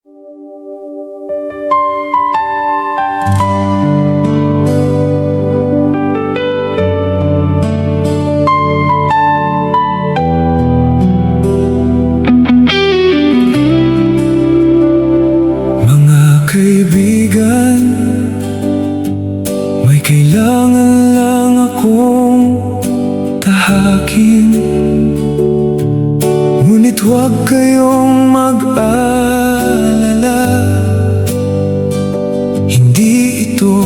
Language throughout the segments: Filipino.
Mga kaibigan, may kailangan lang akong tahakin. Ngunit huwag kayong mag-alala, hindi ito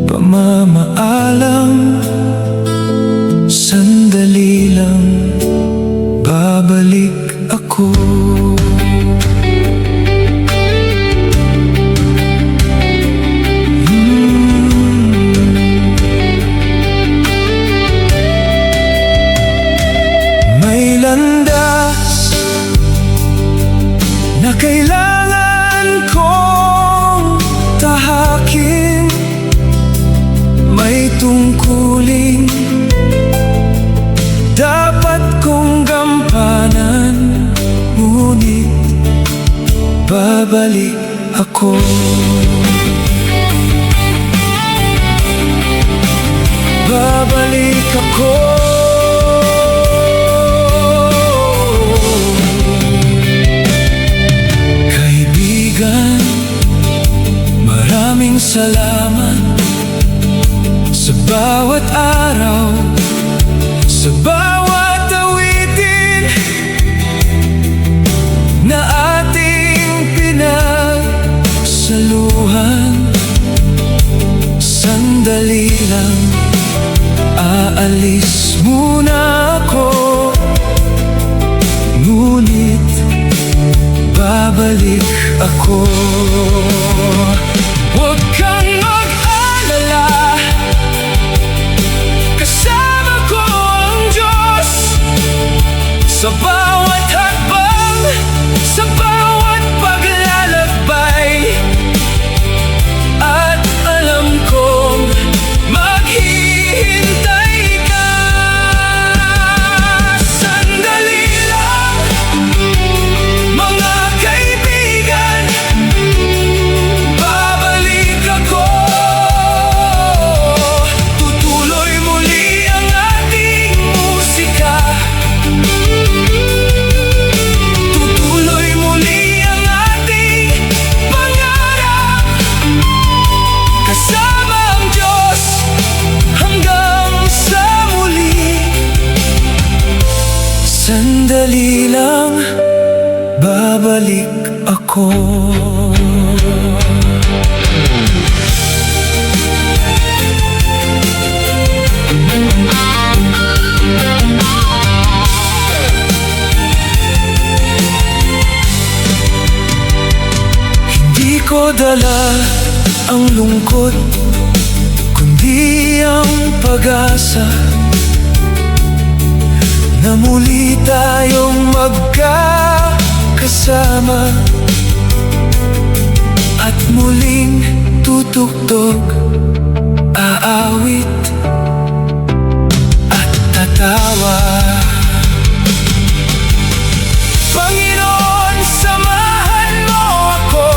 pamamaalam. Sandali lang, babalik ako. May landas na kailangan kong tahakin. May tungkuling dapat kong gampanan, ngunit babalik ako. Babalik ako. Kaibigan, maraming salamat sa bawat araw, sa bawat awitin na ating pinagsaluhan. Sandali lang, aalis muna ako, ngunit babalik ako. Huwag kang mag-alala, kasama ko ang Diyos sa bawat hakbang, sa bawat paglalakbay. At alam kong maghihintay ka. Sandali lang, mga kaibigan, babalik ako. Tutuloy muli ang ating musika, tutuloy muli ang ating pangarap, kasama ang Diyos hanggang sa muli. Sandali lang, babalik ako. Hindi ko dala ang lungkot, kundi ang pag-asa na muli tayong magkakasama at muling tutugtog, aawit at tatawa. Panginoon, samahan mo ako,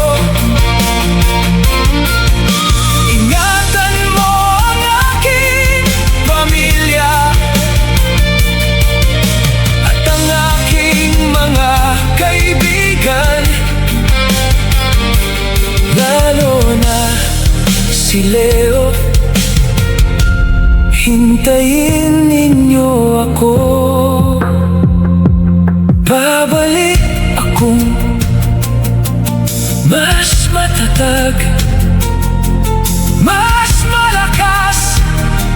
ingatan mo ang aking pamilya at ang aking mga kaibigan, lalo na si Leo. Hintayin ninyo ako, babalik akong mas matatag, mas malakas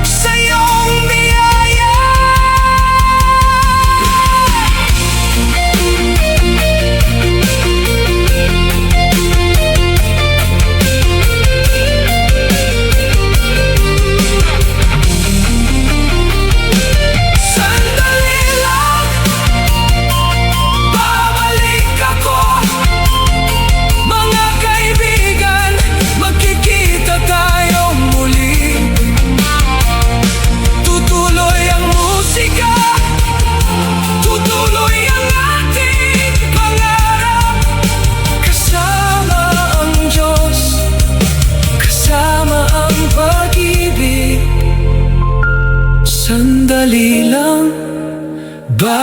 sa iyong biyaya. Sandali lang, babalik ako, mga kaibigan.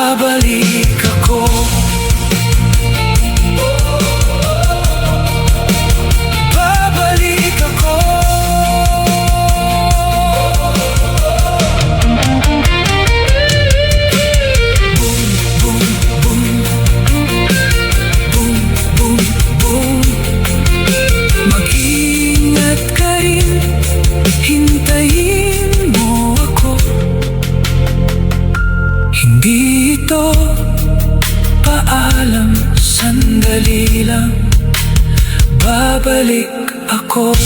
babalik ako. Babalik ako. Boom, boom, boom. Boom, boom, boom. Mag-ingat ka rin, hintayin mo ako. Hindi ito paalam, sandali lang, babalik ako.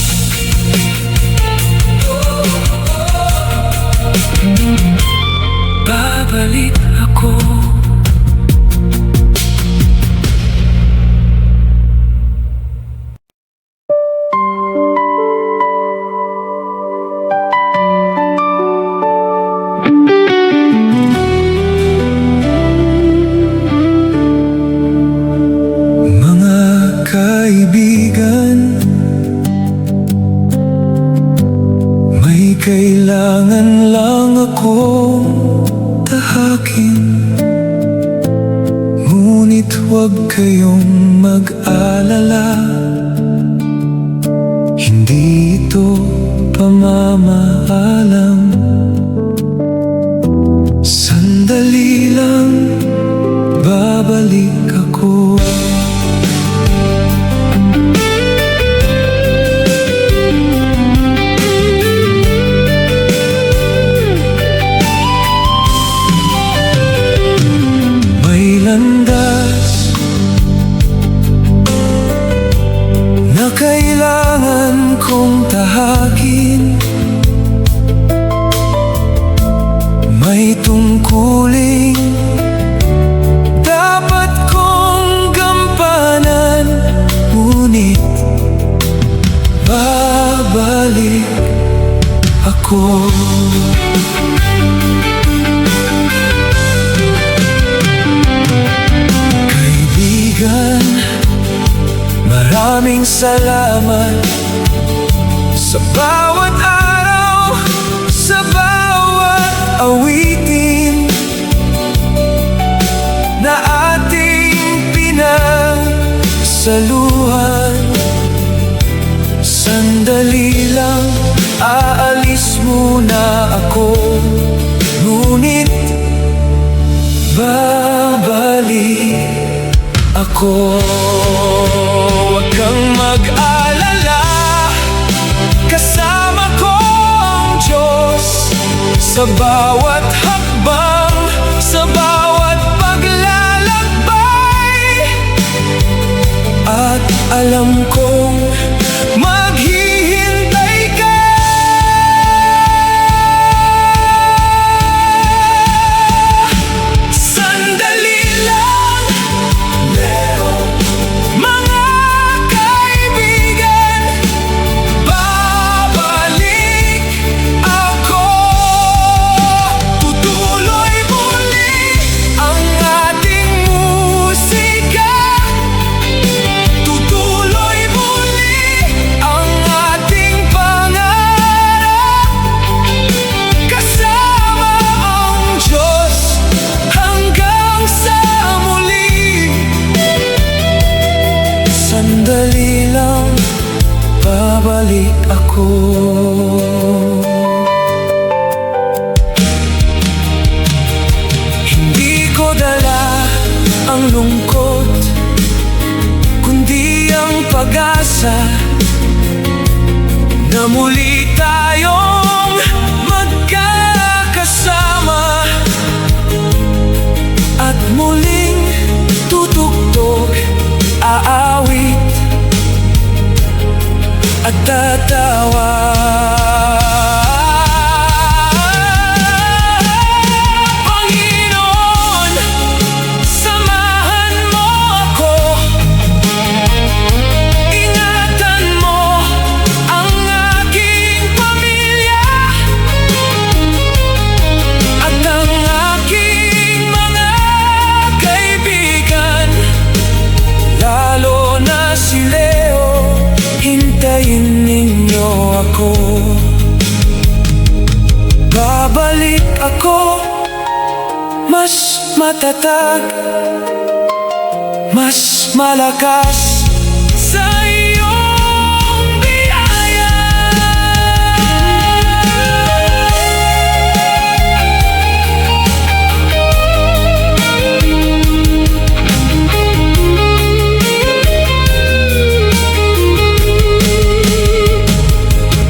Babalik ako. Kaibigan, may kailangan lang akong tahakin. Ngunit huwag kayong mag-alala, hindi ito pamamaalam. Sandali lang, babalik ako. Landas na kailangan kong tahakin, may tungkuling dapat kong gampanan. Ngunit babalik ako. Maraming salamat sa bawat araw, sa bawat awitin na ating pinagsaluhan. Sandali lang, aalis muna ako. Ngunit babalik ako. Huwag kang mag-alala, kasama ko ang Diyos sa bawat hakbang, sa bawat paglalakbay. At alam kong maghihintay ka. Sandali lang, mga kaibigan, babalik ako. Tutuloy muli ang ating musika, tutuloy muli ang ating pangarap. Kasama ang Diyos hanggang sa muli. Sandali lang, babalik ako. Hindi ko dala ang lungkot, kundi ang pag-asa na muli tayong magkakasama at muling tutugtog, aawit at tatawa. Panginoon, samahan mo ako, ingatan mo ang aking pamilya at ang aking mga kaibigan, lalo na si Leo. Hintayin ninyo ako. Babalik ako. mas matatag, mas malakas sa iyong biyaya.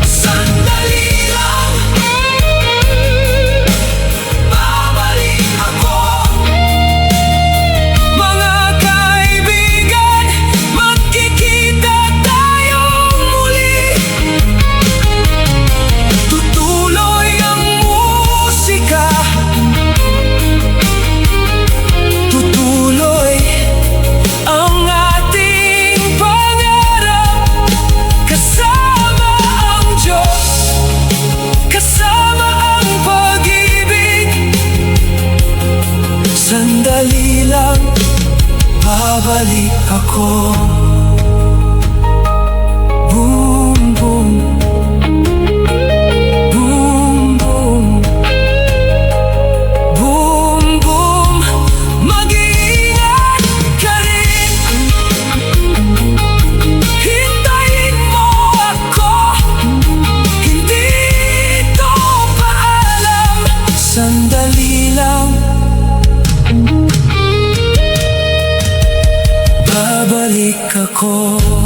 Sandali lang, babalik ako. Mga kaibigan, magkikita tayo muli. Tutuloy ang musika, tutuloy ang ating pangarap. Kasama ang Diyos, kasama ang pag-ibig. Sandali lang, babalik ako. Boom, boom. Boom, boom. Boom, boom. Mag-iingat ka rin. Hintayin mo ako. Hindi ito paalam. Sandali lang, babalik ako.